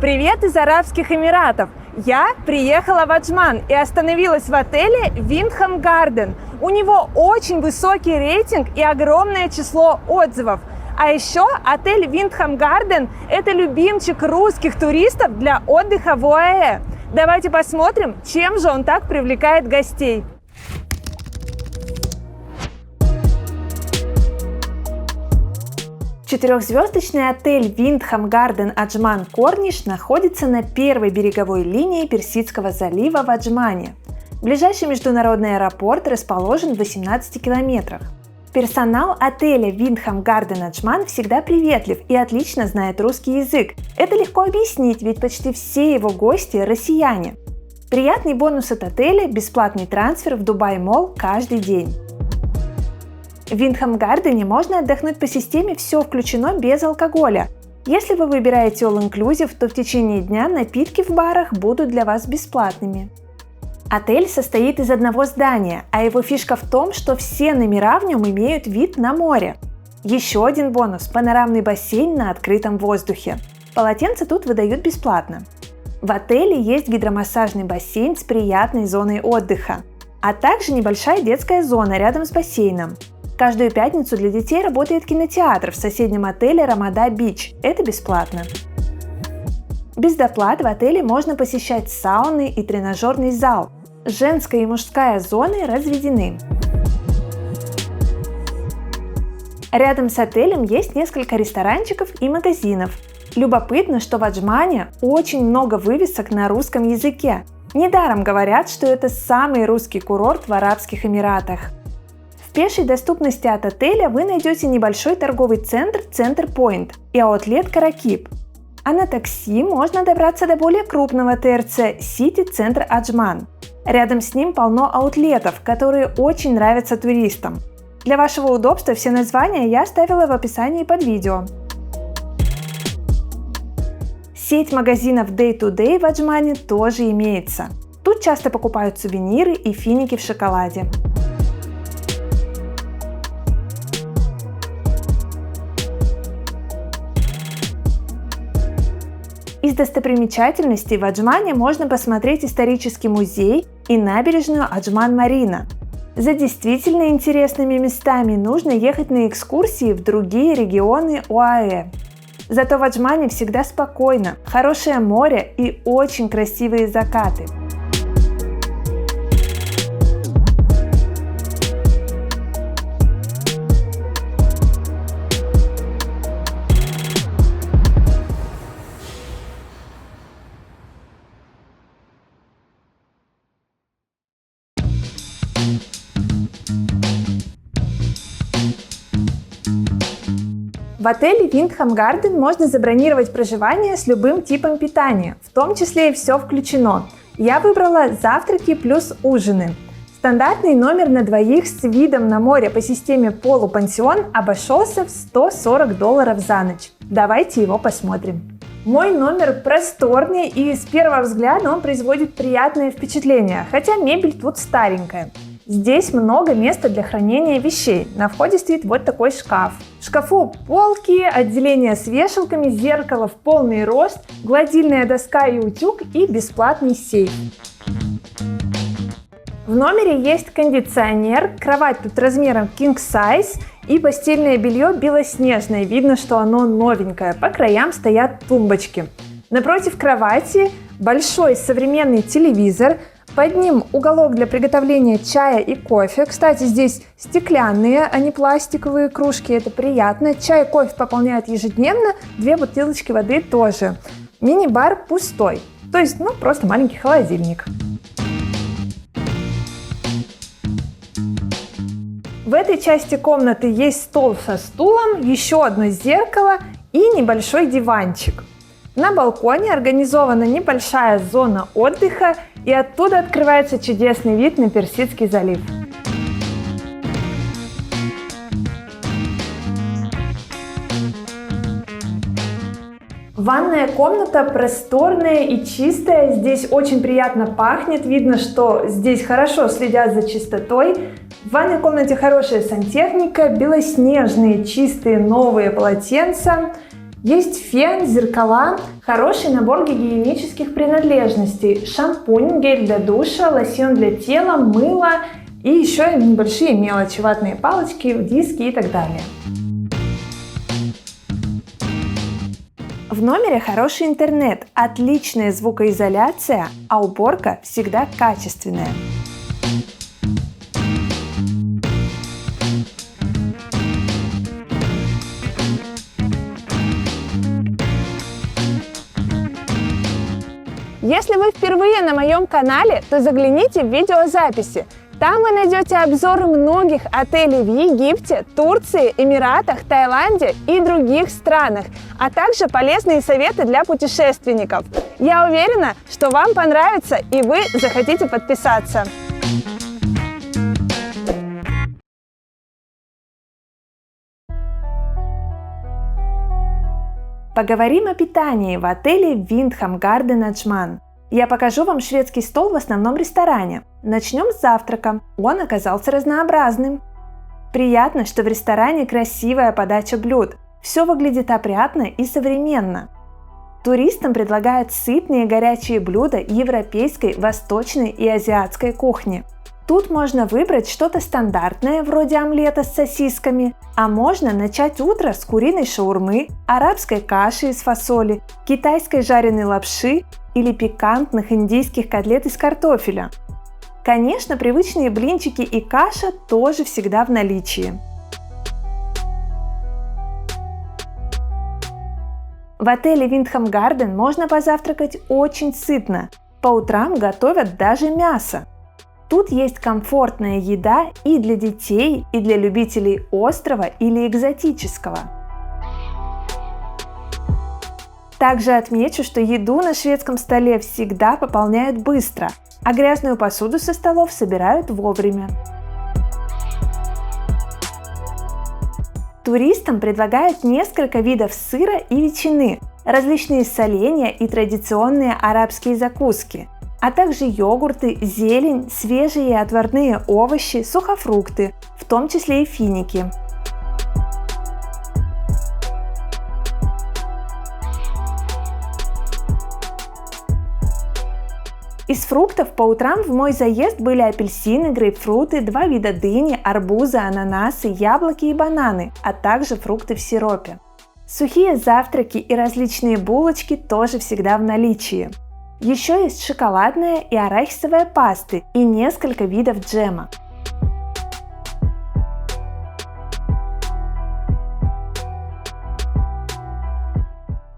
Привет из Арабских Эмиратов! Я приехала в Аджман и остановилась в отеле Windham Garden. У него очень высокий рейтинг и огромное число отзывов. А еще отель Windham Garden – это любимчик русских туристов для отдыха в ОАЭ. Давайте посмотрим, чем же он так привлекает гостей. Четырехзвездочный отель Windham Garden Аджман Корниш находится на первой береговой линии Персидского залива в Аджмане. Ближайший международный аэропорт расположен в 18 километрах. Персонал отеля Windham Garden Аджман всегда приветлив и отлично знает русский язык. Это легко объяснить, ведь почти все его гости – россияне. Приятный бонус от отеля – бесплатный трансфер в Дубай Молл каждый день. В Windham Garden можно отдохнуть по системе «Все включено» без алкоголя. Если вы выбираете All-Inclusive, то в течение дня напитки в барах будут для вас бесплатными. Отель состоит из одного здания, а его фишка в том, что все номера в нем имеют вид на море. Еще один бонус – панорамный бассейн на открытом воздухе. Полотенца тут выдают бесплатно. В отеле есть гидромассажный бассейн с приятной зоной отдыха, а также небольшая детская зона рядом с бассейном. Каждую пятницу для детей работает кинотеатр в соседнем отеле Рамада Бич. Это бесплатно. Без доплат в отеле можно посещать сауны и тренажерный зал. Женская и мужская зоны разведены. Рядом с отелем есть несколько ресторанчиков и магазинов. Любопытно, что в Аджмане очень много вывесок на русском языке. Недаром говорят, что это самый русский курорт в Арабских Эмиратах. В пешей доступности от отеля вы найдете небольшой торговый центр Center Point и аутлет Каракип. А на такси можно добраться до более крупного ТРЦ City Center Аджман. Рядом с ним полно аутлетов, которые очень нравятся туристам. Для вашего удобства все названия я оставила в описании под видео. Сеть магазинов Day to Day в Аджмане тоже имеется. Тут часто покупают сувениры и финики в шоколаде. Из достопримечательностей в Аджмане можно посмотреть исторический музей и набережную Аджман-Марина. За действительно интересными местами нужно ехать на экскурсии в другие регионы ОАЭ. Зато в Аджмане всегда спокойно, хорошее море и очень красивые закаты. В отеле Windham Garden можно забронировать проживание с любым типом питания, в том числе и все включено. Я выбрала завтраки плюс ужины. Стандартный номер на двоих с видом на море по системе полупансион обошелся в $140 за ночь. Давайте его посмотрим. Мой номер просторный и с первого взгляда он производит приятное впечатление, хотя мебель тут старенькая. Здесь много места для хранения вещей. На входе стоит вот такой шкаф. В шкафу полки, отделение с вешалками, зеркало в полный рост, гладильная доска и утюг и бесплатный сейф. В номере есть кондиционер, кровать тут размером king size и постельное белье белоснежное. Видно, что оно новенькое. По краям стоят тумбочки. Напротив кровати большой современный телевизор. Под ним уголок для приготовления чая и кофе. Кстати, здесь стеклянные, а не пластиковые кружки. Это приятно. Чай и кофе пополняют ежедневно. 2 бутылочки воды тоже. Мини-бар пустой. То есть, просто маленький холодильник. В этой части комнаты есть стол со стулом, еще одно зеркало и небольшой диванчик. На балконе организована небольшая зона отдыха, и оттуда открывается чудесный вид на Персидский залив. Ванная комната просторная и чистая, здесь очень приятно пахнет, видно, что здесь хорошо следят за чистотой. В ванной комнате хорошая сантехника, белоснежные чистые новые полотенца. Есть фен, зеркала, хороший набор гигиенических принадлежностей, шампунь, гель для душа, лосьон для тела, мыло и еще небольшие мелочи, ватные палочки, диски и так далее. В номере хороший интернет, отличная звукоизоляция, а уборка всегда качественная. Если вы впервые на моем канале, то загляните в видеозаписи. Там вы найдете обзоры многих отелей в Египте, Турции, Эмиратах, Таиланде и других странах, а также полезные советы для путешественников. Я уверена, что вам понравится и вы захотите подписаться. Поговорим о питании в отеле Wyndham Garden Ajman. Я покажу вам шведский стол в основном ресторане. Начнем с завтрака. Он оказался разнообразным. Приятно, что в ресторане красивая подача блюд. Все выглядит опрятно и современно. Туристам предлагают сытные горячие блюда европейской, восточной и азиатской кухни. Тут можно выбрать что-то стандартное, вроде омлета с сосисками, а можно начать утро с куриной шаурмы, арабской каши из фасоли, китайской жареной лапши или пикантных индийских котлет из картофеля. Конечно, привычные блинчики и каша тоже всегда в наличии. В отеле Wyndham Garden можно позавтракать очень сытно. По утрам готовят даже мясо. Тут есть комфортная еда и для детей, и для любителей острого или экзотического. Также отмечу, что еду на шведском столе всегда пополняют быстро, а грязную посуду со столов собирают вовремя. Туристам предлагают несколько видов сыра и ветчины, различные соленья и традиционные арабские закуски, а также йогурты, зелень, свежие и отварные овощи, сухофрукты, в том числе и финики. Из фруктов по утрам в мой заезд были апельсины, грейпфруты, 2 вида дыни, арбузы, ананасы, яблоки и бананы, а также фрукты в сиропе. Сухие завтраки и различные булочки тоже всегда в наличии. Еще есть шоколадная и арахисовая пасты и несколько видов джема.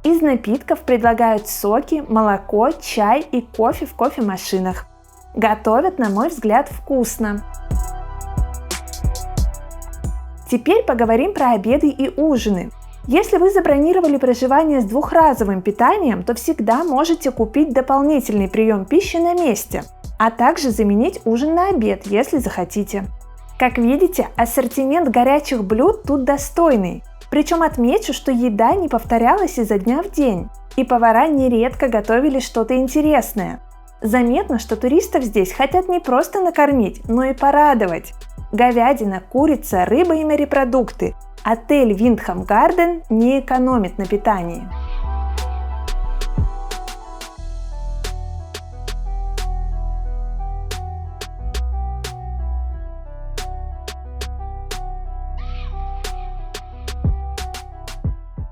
Из напитков предлагают соки, молоко, чай и кофе в кофемашинах. Готовят, на мой взгляд, вкусно. Теперь поговорим про обеды и ужины. Если вы забронировали проживание с двухразовым питанием, то всегда можете купить дополнительный прием пищи на месте, а также заменить ужин на обед, если захотите. Как видите, ассортимент горячих блюд тут достойный. Причем отмечу, что еда не повторялась изо дня в день, и повара нередко готовили что-то интересное. Заметно, что туристов здесь хотят не просто накормить, но и порадовать. Говядина, курица, рыба и морепродукты. Отель Wyndham Garden не экономит на питании.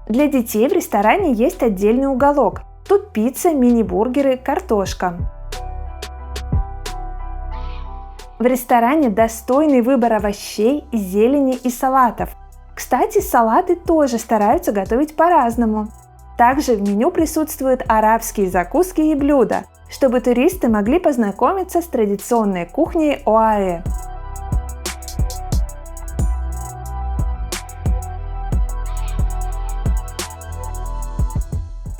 Для детей в ресторане есть отдельный уголок. Тут пицца, мини-бургеры, картошка. В ресторане достойный выбор овощей, зелени и салатов. Кстати, салаты тоже стараются готовить по-разному. Также в меню присутствуют арабские закуски и блюда, чтобы туристы могли познакомиться с традиционной кухней ОАЭ.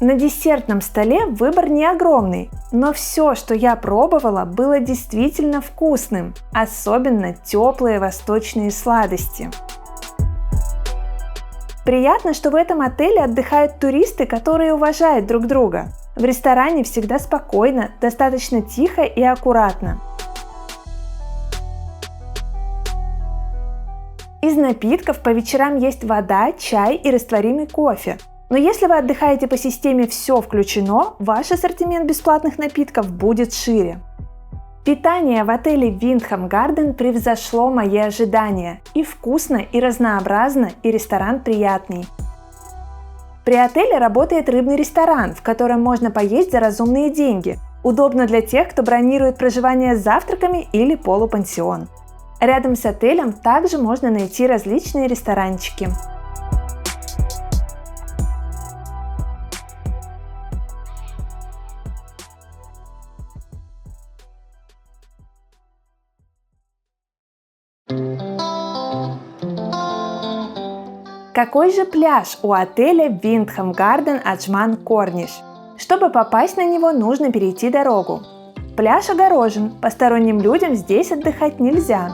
На десертном столе выбор не огромный, но все, что я пробовала, было действительно вкусным, особенно теплые восточные сладости. Приятно, что в этом отеле отдыхают туристы, которые уважают друг друга. В ресторане всегда спокойно, достаточно тихо и аккуратно. Из напитков по вечерам есть вода, чай и растворимый кофе. Но если вы отдыхаете по системе «все включено», ваш ассортимент бесплатных напитков будет шире. Питание в отеле Windham Garden превзошло мои ожидания. И вкусно, и разнообразно, и ресторан приятный. При отеле работает рыбный ресторан, в котором можно поесть за разумные деньги. Удобно для тех, кто бронирует проживание с завтраками или полупансион. Рядом с отелем также можно найти различные ресторанчики. Какой же пляж у отеля Windham Garden Ajman Cornish? Чтобы попасть на него, нужно перейти дорогу. Пляж огорожен, посторонним людям здесь отдыхать нельзя.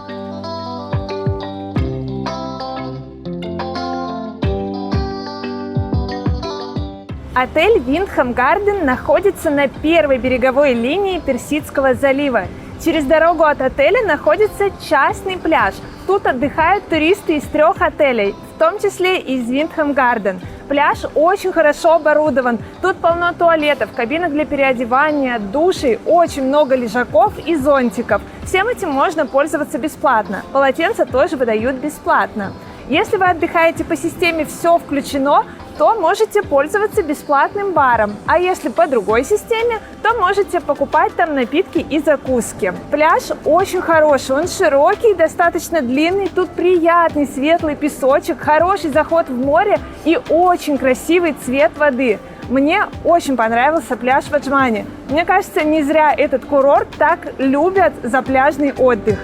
Отель Windham Garden находится на первой береговой линии Персидского залива. Через дорогу от отеля находится частный пляж. Тут отдыхают туристы из 3 отелей, в том числе и из Windham Garden. Пляж очень хорошо оборудован. Тут полно туалетов, кабинок для переодевания, душей, очень много лежаков и зонтиков. Всем этим можно пользоваться бесплатно. Полотенца тоже выдают бесплатно. Если вы отдыхаете по системе «все включено», то можете пользоваться бесплатным баром, а если по другой системе, то можете покупать там напитки и закуски. Пляж очень хороший, он широкий, достаточно длинный, тут приятный светлый песочек, хороший заход в море и очень красивый цвет воды. Мне очень понравился пляж в Аджмане. Мне кажется, не зря этот курорт так любят за пляжный отдых.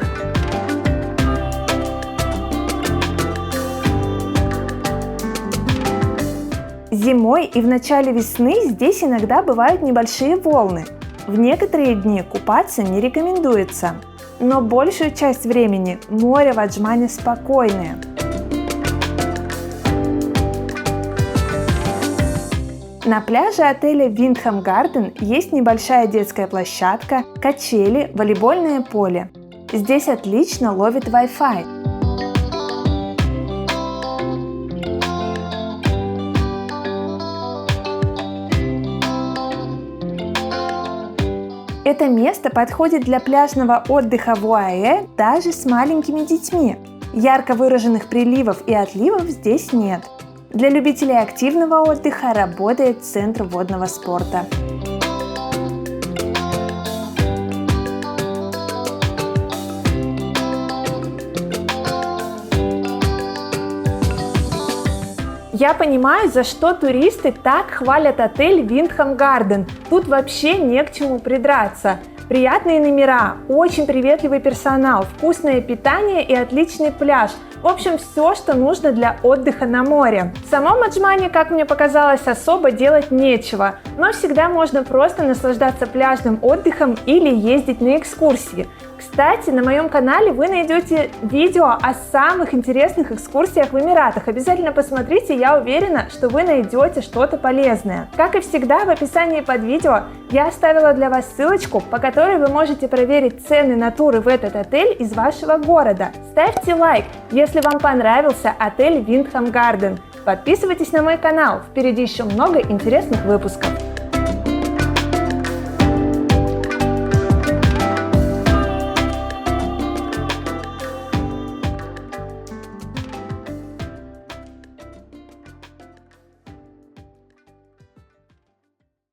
Зимой и в начале весны здесь иногда бывают небольшие волны. В некоторые дни купаться не рекомендуется. Но большую часть времени море в Аджмане спокойное. На пляже отеля Windham Garden есть небольшая детская площадка, качели, волейбольное поле. Здесь отлично ловит Wi-Fi. Это место подходит для пляжного отдыха в ОАЭ даже с маленькими детьми. Ярко выраженных приливов и отливов здесь нет. Для любителей активного отдыха работает центр водного спорта. Я понимаю, за что туристы так хвалят отель Windham Garden. Тут вообще не к чему придраться. Приятные номера, очень приветливый персонал, вкусное питание и отличный пляж. В общем, все, что нужно для отдыха на море. В самом Аджмане, как мне показалось, особо делать нечего, но всегда можно просто наслаждаться пляжным отдыхом или ездить на экскурсии. Кстати, на моем канале вы найдете видео о самых интересных экскурсиях в Эмиратах. Обязательно посмотрите, я уверена, что вы найдете что-то полезное. Как и всегда, в описании под видео я оставила для вас ссылочку, по которой вы можете проверить цены на туры в этот отель из вашего города. Ставьте лайк, если вам понравился отель Windham Garden. Подписывайтесь на мой канал, впереди еще много интересных выпусков.